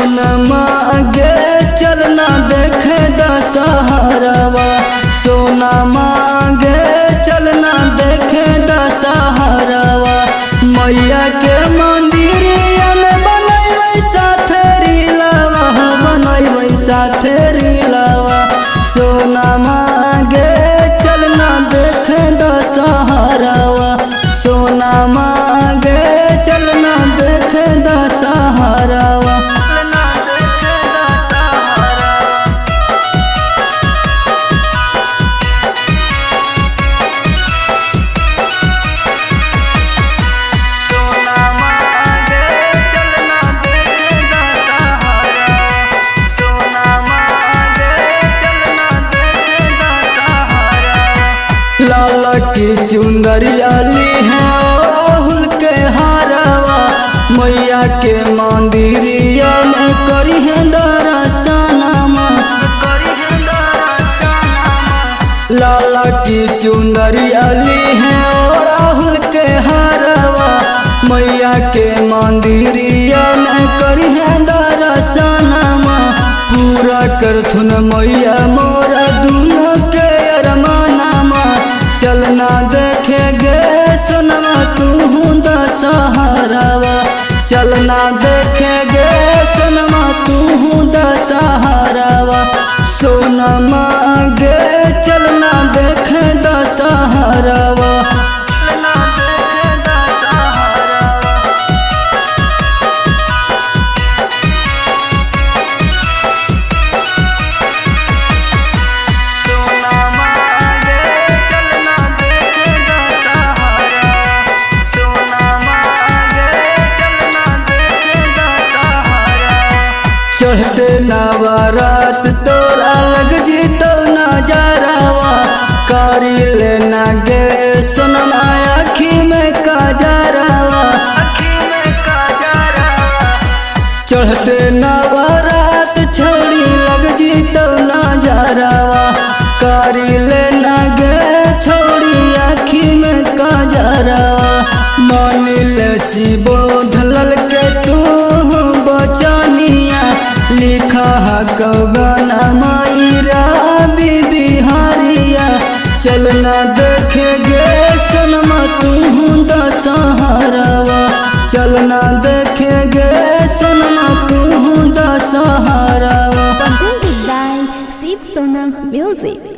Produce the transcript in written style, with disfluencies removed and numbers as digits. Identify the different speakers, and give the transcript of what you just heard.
Speaker 1: सुन मांगे चलना देखे दशहरावा, सोना मांगे चलना देखे दशहरावा। मैया के मंदिरिया में बनैबै साथे रीलावा, बनैबै साथे रीलावा। सोना मांगे चलना देखे दशहरावा, सोना मांगे चलना देखे दशहरावा। लाल की चुंदरिया ली है राहुल के हारवा, मैया के मंदिरिया में करी है दर्शनमा। लाल की चुंदरिया ली है राहुल के हारवा, मैया के मंदिरिया में करी है दर्शनमा। पूरा करथुन मैया मोरा दुनो के अरमानमा, चलना देखे गे सोनमा तू दशहरावा। चलना देखे गे सोनमा तू दशहरावा। सोनमा गे चलना देखे दशहरावा। चढ़ते नवरात तोरा लग जीतो नजरावा, करी लेना गे सोनमा आँखी में काजरावा। चढ़ते नवरात छोड़ी लग जीतो नजरावा, करी लेना गे छोड़ी आँखी में काजरावा। मानिल शिवो ढलल के तू बचनिया, लिखा गाना मायरा बिहारिया। चलना देखे गे सोनमा तू दशहरावा, चलना देखे गे सोनमा तू दशहरावा।
Speaker 2: Presented by Shiv Sonam Music।